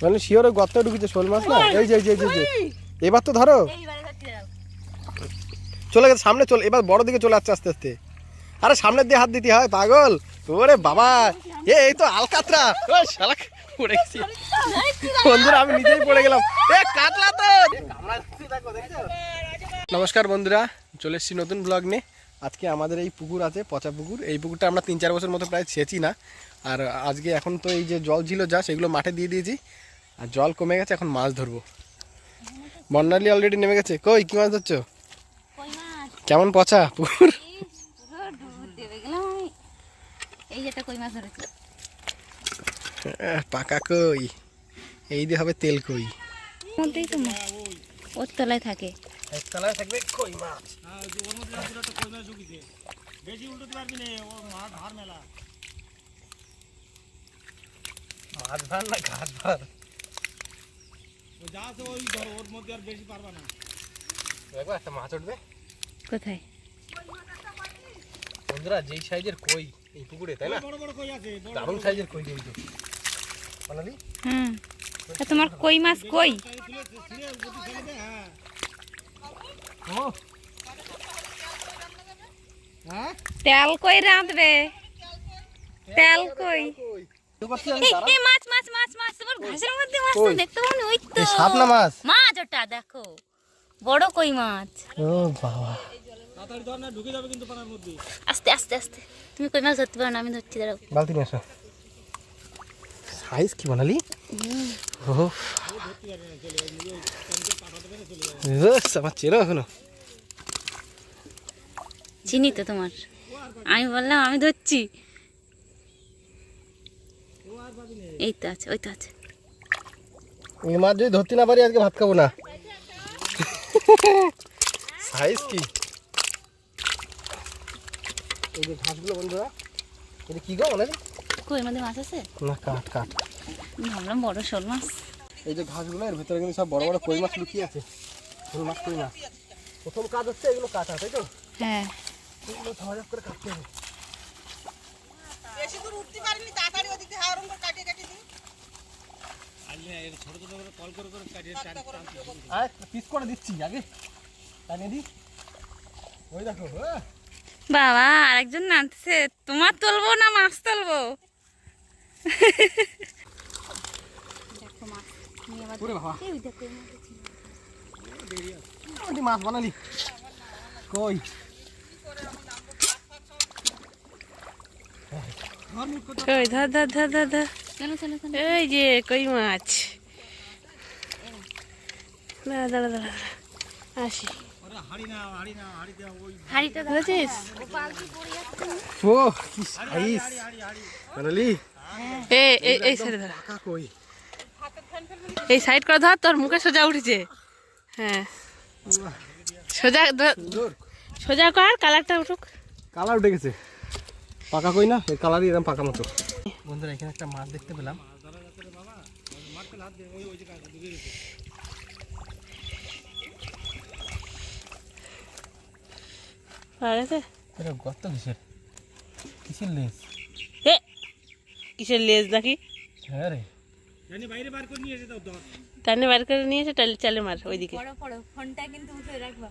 মানে শিওরে গর্ত ঢুকেছে শোল মাছ না। এই যে এবার তো ধরো চলে গেছে সামনে, চল এবার বড় দিকে চলে আসছে আস্তে আস্তে। আরে সামনের দিয়ে হাত দিতে হয় পাগল। ওরে বাবা এই তো আলকাতরা। ওই শালা পড়ে গেছি বন্ধুরা, আমি নিজেই পড়ে গেলাম। এ কাটলা তো। নমস্কার বন্ধুরা, চলে এসেছি নতুন ব্লগ নিয়ে। আজকে আমাদের এই পুকুর আছে, পচা পুকুর। এই পুকুরটা আমরা 3-4 বছর মতো প্রায় ছেঁচি না। আর আজকে এখন তো এই যে জল ছিল যা, সেগুলো মাঠে দিয়ে দিয়েছি। আর জল কমে গেছে, এখন মাছ ধরবো। বন্যালি অলরেডি নেমে গেছে। কই কি মাছ ধরছো? কেমন পচা পুকুর? পাকা কই, এই দিয়ে হবে তেল কই। ওর তলায় থাকে, এক তলায় থাকবে কই মাছ। মাছ ভার না ঘাট ভার? একটা মাছ উঠবে কোথায়? বন্ধুরা যেই সাইজের কই এই পুকুরে, তাই না? দারুণ সাইজের কই কিন্তু। তোমার কই মাছ কই? তেল কই রাঁধবে? তেল কই? মাছ মাছ মাছ মাছ, তোমার ঘাসের মধ্যে মাছ তো দেখতে পাওনি? ওই তো সাপ না মাছ? মাছ ওটা দেখো, বড় কই মাছ। ও বাবা, আস্তে আস্তে আস্তে। তুমি কই মাছ ধরতে পারো না, আমি ধরছি, দাঁড়াও। বালতি নিয়ে আসো। সাইজ কি বানালি? আমার চেনো এখনো। চিনি তো তোমার, আমি বললাম আমি ধরছি। এই তো আছে, ওই তো আছে। এই মাছ যদি ধরতে না পারি আজকে ভাত খাবো না। সাইজ কি? এই যে ঘাসগুলো বন্ধুরা, এটা কি গো বানালি? কই মধ্যে মাছ আছে না, কাঠ কাঠ। ভাবলাম বড় শোল মাছ। এই যে ঘাসগুলো, এর ভেতরে কিন্তু সব বড় বড় কই মাছ লুকিয়ে আছে। শোল মাছ, কই মাছ। প্রথম কাজ হচ্ছে এগুলো কাটা, তাই তো? হ্যাঁ, এগুলো ঝাড় করে কাটতে হবে। বেশি দূর উঠতে পারিনি, তাড়াতাড়ি ওদিক দিয়ে হাওড়ন করে কাটিয়ে কাটিয়ে দিই। ছোট ছোট করে কল করে কাটিয়ে আর পিস করে দিচ্ছি আগে, টানিয়ে দিই। ওই দেখো বাবা আরেকজন নাচছে। তোমার তুলবো না মাছ তুলবো? মাছ বানালি কই? কই ধর ধর ধর ধর ধর। এই যে কই মাছ। দাঁড়া দাঁড়া দাঁড়া, আসি। হাড়িটা ধরেছিস? ও কি সাইজ বানালি! এই সাইড ধর, এই সাইড করে ধর, তোর মুখে সোজা উঠেছে। হ্যাঁ সোজা সোজা কর, কালারটা উঠুক। কালার উঠে গেছে, পাকা কই না, এই কালারই এরকম পাকা মতো। বন্ধুরা এখানে একটা মাছ দেখতে পেলাম। এটা গর্ত কিসের? কিসের লেজ? কিসের লেজ নাকি? হ্যাঁ রে, টানে বার করে নিয়ে এসে চালে মার ওইদিকে। ফোনটা কিন্তু উঠে রাখবা।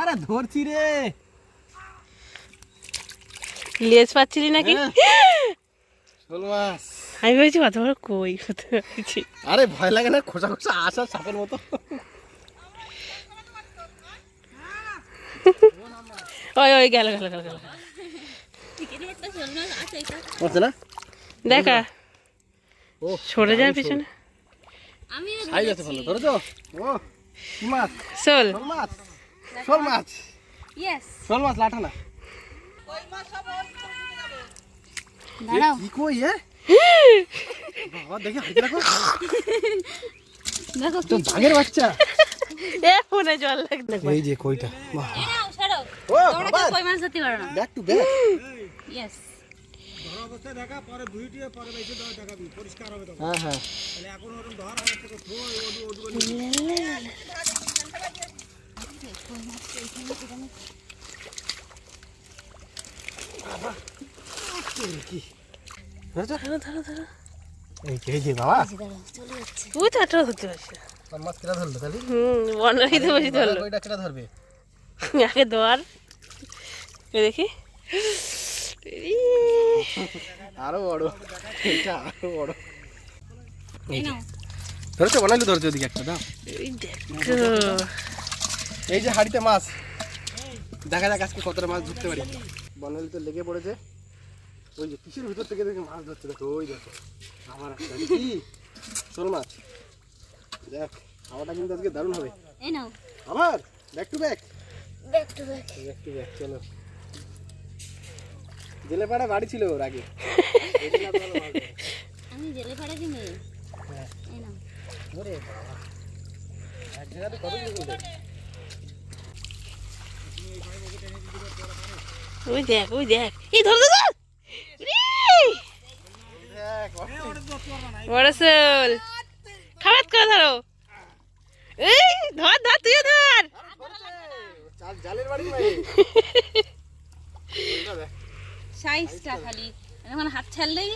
আরে ধরছি রে। লেজ পাচ্ছিলি নাকি? শোল মাছ। আমি ভেবেছি কত বড় কই হতে পারছি। আরে ভয় লাগে না? খোঁচা খোঁচা আসা সাপের মতো। ওই ওই গেল গেল গেল গেল। না দেখা ও সরে যায় পিছনে। সাইজ আছে ভালো, ধরেছো? ও কি মাছ? শোল। শোল মাছ, শোল মাছ। ইয়েস, শোল মাছ লাটা না। ওই মাছ সব ওর ভিতরে ঢুকে যাবে। দাঁড়াও। কি কই এ? বাবা দেখি হাতে রাখো। দেখো তো বাঘের বাচ্চা। এ ফোনে জল লাগবে। এই যে কইটা, বাহ। নাও ছাড়ো। ও তোমরা বাবা, কই মাছ ধরতে পারো না। Back to back. ইয়েস। অবস্থায় দেখা পরে দুইটি পরে বেশি দেখাবি পরিষ্কার হবে তখন হ্যাঁ হ্যাঁ তাহলে এখন ওরকম ধর আর একটা থো ওডু কি এই যে বাবা তুই তো একটা ধরতে পারছিস আর মাছ কেটে ধরলো তাহলে বনাই তো বসে ধরলো ওইটা কেটে ধরবে আগে ধর দেখি আরো বড় এটা আরো বড় ধরছো বানাইলে ধরছো ওদিকে একটা দাও এই যে হাড়িতে মাছ দেখা যাক আজকে কতটা মাছ ধরতে পারি বনাইলে তো লেগে পড়েছে ওই যে কিসের ভিতর থেকে দেখে মাছ ধরছে দেখো ওই দেখো আমার একটা কি শোল মাছ দেখ খাওয়াটা কিন্তু আজকে দারুণ হবে এই নাও আবার back to back back to back চলো জেলে পাড়া বাড়ি ছিল ওর আগে আমি জেলে পাড়া কিনে এই নাও ওরে বাবা এক জায়গাতে কত লোক ওই দেখ এই ধর ধর দেখ বড় শোল খাবার করে ধরো এই ধর তুইও ধর জালের বাড়ি ভাই সাইজটা খালি এখন হাত ছাড়লেই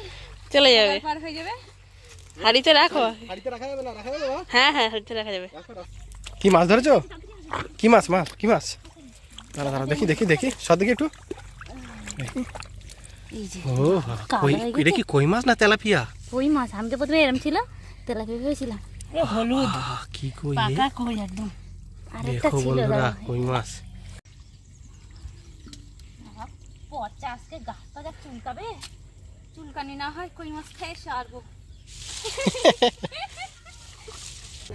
চলে যাবে পার হয়ে যাবে হাড়িতে রাখো হাড়িতে রাখা যাবে না রাখা যাবে বাবা? হ্যাঁ হাড়িতে রাখা যাবে কি মাছ ধরেছো কি মাছ দাঁড়া দেখি সব দেখি একটু এই যে ও কই এটা কি কই মাছ না তেলাপিয়া কই মাছ আমি তো প্রথমে এরম ছিল তেলাপিয়া ভেবেছিলাম হলুদ কি কই পাকা কই একদম আরেকটা দেখো ছিল বন্ধুরা কই মাছ পচা আজকে গাছটা যা চুলকাবে চুলকানি না হয় কই মাছ খেয়ে সারবো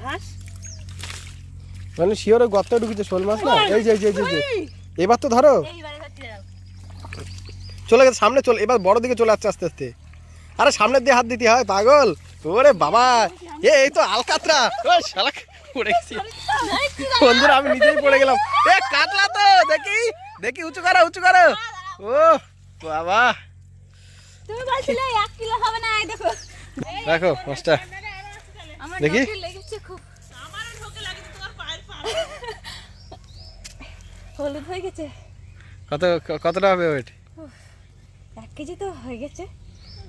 ঘাস মানে শিওরে গর্ত ঢুকেছে শোল মাছ না এই যে এবার তো ধরো এইবারে ধরতে দাও চলে গেছে সামনে চল এবার বড় দিকে চলে আসছে আস্তে আস্তে আরে সামনের দিয়ে হাত দিতে হয় পাগল ওরে বাবা এই তো আলকাতরা ও শালা পড়ে গেছি বন্ধুরা আমি নিজেই পড়ে গেলাম এ কাটলা তো দেখি উঁচু করো ও বাবা তুমি বলছিলে 1 কিলো হবে না এই দেখো দেখো মাছটা আমার দেখি ঢোকে লেগেছে খুব আমারও ঢোকে লাগে তোমার পায়ের পাড়ে হলুদ হয়ে গেছে কতটা হবে ওয়েট 1 কেজি তো হয়ে গেছে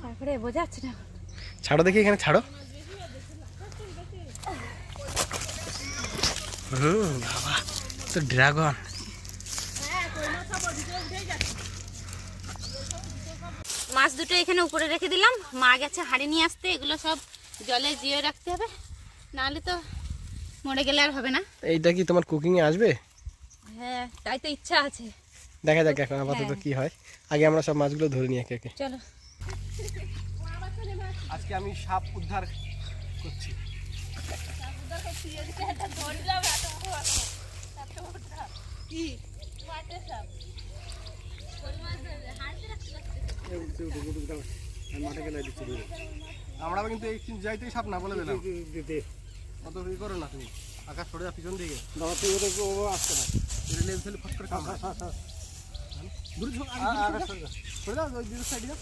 তারপরে বোঝা যাচ্ছে না ছাড়ো দেখি এখানে ছাড়ো বাবা তো ড্রাগন মাছ দুটো এখানে উপরে রেখে দিলাম মা গেছে হাঁড়ি নিয়ে আসতে এগুলো সব জলে জিয়ে রাখতে হবে নাহলে তো মরে গেলে আর হবে না এইটা কি তোমার কুকিং এ আসবে হ্যাঁ তাই তো ইচ্ছা আছে দেখা যাক এখন আপাতত কি হয় আগে আমরা সব মাছগুলো ধরে নিয়ে একে চলো আজকে আমি সাপ উদ্ধার করছি আমরা কিন্তু এই যাইতেই সাপ না বলে দিলাম অত ই করো না তুমি আকাশ সরে যা পিছন দিকে আসতে না লেজ ফেলে ফট করে খাও দূরে সরে দাও ওই দিকের সাইডে যাও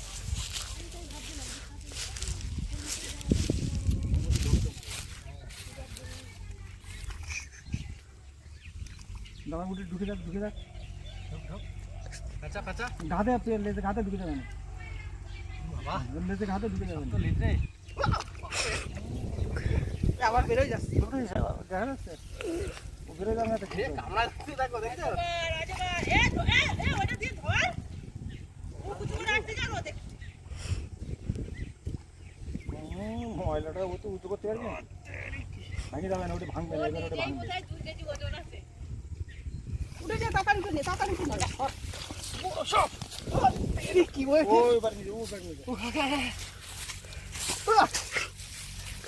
দাদা গুটি ঢুকে যাক কাঁচা ঘাতে লেজে ঘাতে ঢুকে যাবে না বাবা লেজে ঘাতে ঢুকে যাবে তো লেজ রে আবার বেরোয় যাচ্ছে দেখা যাচ্ছে ও বেরো যাবে না কামড়া দিচ্ছে দেখো দেখছো ওটা দিয়ে ধর ও কিছু রাখতে জানো দেখ ময়লাটা ও তো উঁচু করতে পারবি না ভাঙে যাবে না ওটা ভাঙবে না এবার ওটা ভাঙবে 2 কেজি ওজন আছে উঠে যা তাড়াতাড়ি করে কি বলে ওই পারে ও পারে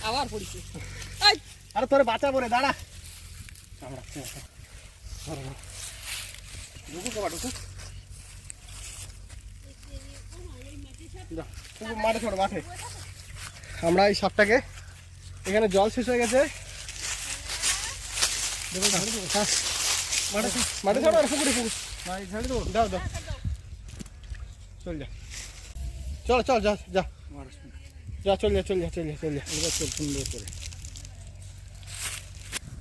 আবার পড়িছে আরে তোরে বাঁচা পড়ে দাঁড়া মাঠে ছোট মাঠে আমরা এই সাপটাকে এখানে জল শেষ হয়ে গেছে মাঠে ছাড়ো আর পুকুরে পুকুর ছেড়ে দেবো দাও চল যা চল চল যা যা যা, চল যা চল যা চল যা চল যা। এবার চল সুন্দর করে।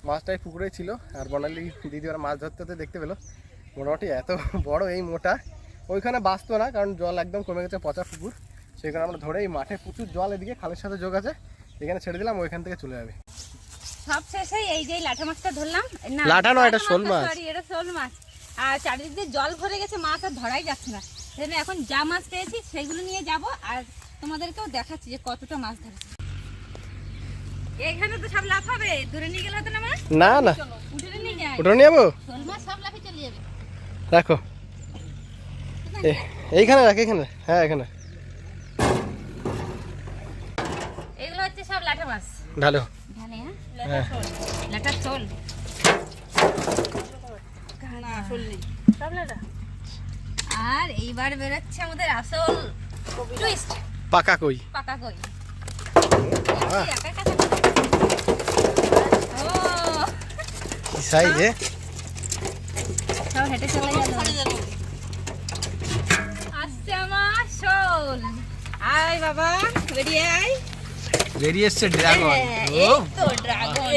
মাছটাই পুকুরে ছিল, আর বর্ণালী দিদি ওরা মাছ ধরতে ধরতে দেখতে পেলো মোটামুটি এত বড় এই মোটা। ওইখানে বাঁচতো না, কারণ জল একদম কমে গেছে, পচা পুকুর। সেখানে আমরা ধরে এই মাঠে প্রচুর জল, এদিকে খালের সাথে যোগ আছে, এখানে ছেড়ে দিলাম, ওইখান থেকে চলে যাবে। সব শেষে এই যে লাঠা মাছটা ধরলাম। না, লাঠা নয়, এটা শোল মাছ। সরি, এটা শোল মাছ। আর চারিদিক দিয়ে জল ভরে গেছে, মাছ আর ধরাই যাচ্ছে না। সেজন্য এখন যা মাছ পেয়েছি সেগুলো নিয়ে যাব, আর তোমাদেরকেও দেখাচ্ছি যে কতটা মাছ ধরেছি। এখানে তো সব লাফাবে, ধরে নিয়ে গেলে হতো না মাছ? না না, উঠে নিয়ে যাই। ওটা নিয়ে যাবো, শোল মাছ সব লাফে চলে যাবে। রাখো এইখানে, রাখ এখানে। হ্যাঁ এখানে এগুলো হচ্ছে সব লাঠা মাছ। ঢালো। ঢালে, হ্যাঁ লাঠা শোল। আর এইবার বেরোচ্ছে আমাদের আসল টুইস্ট, পাকা কই। পাকা কই। বাহ। একা একা থাকো। ও, কি সাইজ এ? সব হেঁটে চলে গেল। আসছে আমার শোল। আয় বাবা, বেরিয়ে আয়। বেরিয়ে এসছে ড্রাগন। ও এই তো ড্রাগন।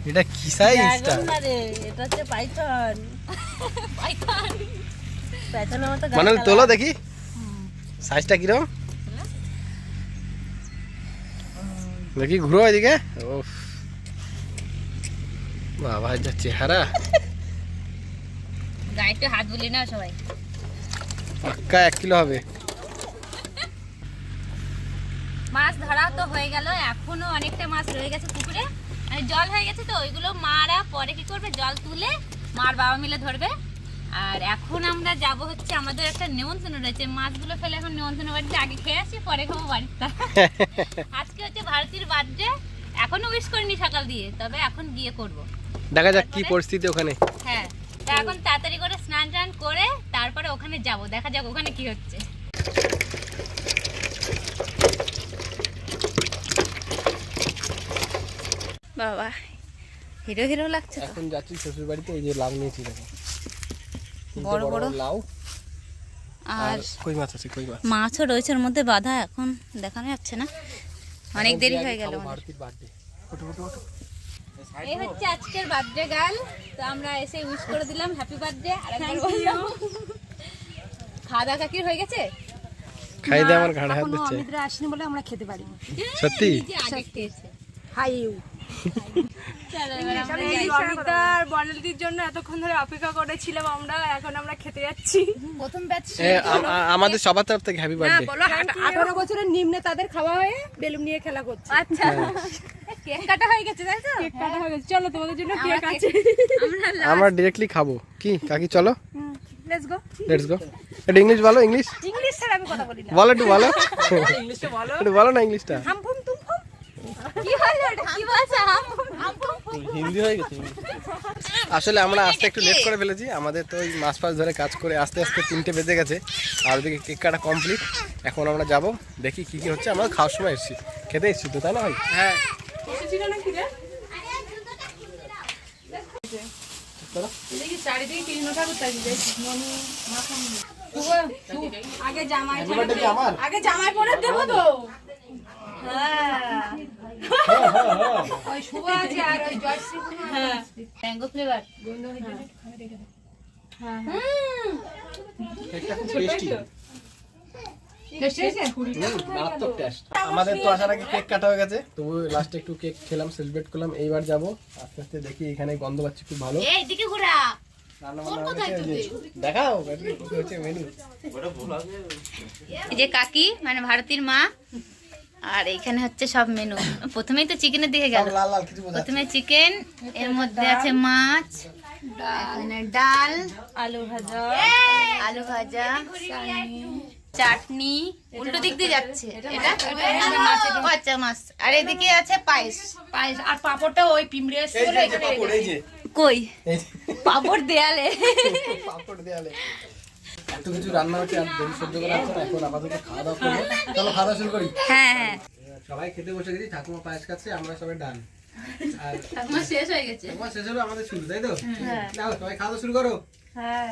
এটা কি সাইজটা? এটা হচ্ছে পাইথন। পাইথন। পাইথনের মতো মানে তোলো দেখি সাইজটা কিরকম দেখি, ঘুরো এদিকে। ওফ বাবা, যা চেহারা, গায়ে একটু হাত বুলিয়ে নাও সবাই। পাক্কা 1 কিলো হবে। মাছ ধরা তো হয়ে গেল, এখনো অনেকটা মাছ রয়ে গেছে পুকুরে। মানে জল হয়ে গেছে তো, ওইগুলো মারা পরে কি করবে, জল তুলে মার বাবা মিলে ধরবে। আর এখন আমরা যাব হচ্ছে, আমাদের একটা নেমন্তন্ন রয়েছে, মাছগুলো ফেলে এখন নেমন্তন্ন বাড়িতে আগে খেয়ে আসি, পরে খাবো বাড়িতে। আজকে হচ্ছে ভারতীর বার্থডে, এখনো উইশ করিনি সকাল দিয়ে, তবে এখন গিয়ে করব। দেখা যাক কি পরিস্থিতি ওখানে। হ্যাঁ, তা এখন তাড়াতাড়ি করে স্নান টান করে তারপরে ওখানে যাব, দেখা যাক ওখানে কি হচ্ছে। বাবা, হিরো হিরো লাগছে তো। এখন যাচ্ছি শ্বশুর বাড়িতে, এই যে লাউ নিয়েছি দেখো, বড় বড় লাউ আর আর কই মাছ আছে, কই মাছ। মাছও রয়েছে ওর মধ্যে বাঁধা, এখন দেখানো যাচ্ছে না, অনেক দেরি হয়ে গেল আমাদের। ভারতীর বার্থডে। ওঠো ওঠো ওঠো। এই হচ্ছে আজকের বার্থডে গার্ল, তো আমরা এসে উইশ করে দিলাম হ্যাপি বার্থডে। আর একবার বললাম খাওয়া দাওয়া কাকির হয়ে গেছে। খাই দে, আমার ঘাড়ে হাত দিচ্ছে। অমিতরা আসেনি বলে আমরা খেতে পারি। সত্যি? যে আগে খেয়েছে। Hi you. চলো এবার আমরা এই যাই। অমিতা আর বর্ণালীর জন্য এতক্ষণ ধরে অপেক্ষা করেছিলাম আমরা, এখন আমরা খেতে যাচ্ছি। প্রথম ব্যাচ আমাদের সবার তরফ থেকে হ্যাপি বার্থডে। বলো 18 বছরের নিম্নে তাদের খাওয়া হয়ে বেলুন নিয়ে খেলা করছে। আচ্ছা, কেক কাটা হয়ে গেছে তাই তো? কেক কাটা হয়ে গেছে, চলো তোমাদের জন্য কেক আছে। আমরা আমরা ডিরেক্টলি খাবো কি কাকি, চলো লেটস গো। Let's go. এটা ইংলিশ বলো, ইংলিশ ইংলিশ ছাড়া আমি কথা বলি না। বলো, একটু বলো, ইংলিশে বলো। একটু বলো না ইংলিশটা। হাম ফুম তুম ফুম। কি হলো এটা, কি বলছ? হিন্দি হয়ে গেছে। আসলে আমরা আজকে একটু লেট করে ফেলেছি, আমাদের তো ওই মাছ ফাছ ধরে কাজ করে আস্তে আস্তে 3টে বেজে গেছে, আর ওদিকে কেক কাটা কমপ্লিট। এখন আমরা যাব, দেখি কি কি হচ্ছে। আমরা খাওয়ার সময় এসেছি, খেতে এসেছি তো, তাই না ভাই? হ্যাঁ। দেখি চারিদিকে কৃষ্ণ ঠাকুর তাকিয়ে আগে জামাই আমার আগে জামাই পরে দেবো তো। হ্যাঁ ওই শুভ আছে আর ওই জয়শ্রী। হ্যাঁ ম্যাঙ্গো ফ্লেভার। কেকটা খুব টেস্টি। টেস্ট হয়েছে? মারাত্মক টেস্ট। আমাদের তো আসার আগে কেক কাটা হয়ে গেছে, তবু লাস্টে একটু কেক খেলাম, সেলিব্রেট করলাম। এইবার যাব আস্তে আস্তে, দেখি এখানে গন্ধ পাচ্ছি খুব ভালো। এই দিকে ঘোরা। রান্না বান্না হয়েছে, এই যে দেখাও কি হচ্ছে মেনু। এই যে কাকি মানে ভারতীর মা, আর এইখানে হচ্ছে সব মেনু। প্রথমেই তো চিকেনের দিকে গেল। লাল লাল কিছু বোঝা প্রথমে চিকেন, এর মধ্যে আছে মাছ, এখানে ডাল, আলু ভাজা, আলু ভাজা, চাটনি। উল্টো দিক দিয়ে যাচ্ছে এটা। ও আচ্ছা, মাছ। আর এদিকে আছে পায়েস। পায়েস আর পাপড়টা ওই পিমড়ে এসে বলে এখানে রেখে এই যে কই এই যে পাপড় দেয়ালে। পাপড় দেয়ালে এত কিছু রান্না হচ্ছে, আর দেরি সহ্য করা হচ্ছে না। এখন আপাতত খাওয়া দাওয়া করবো। চলো খাওয়া দাওয়া শুরু করি। হ্যাঁ হ্যাঁ, সবাই খেতে বসে গেছি, ঠাকুমা পায়েস খাচ্ছে, আমরা সবাই ডান। আর আমার শেষ হয়ে গেছে। তোমার শেষ হলো, আমাদের শুরু, তাই তো? নাও সবাই খাওয়া দাওয়া শুরু করো। হ্যাঁ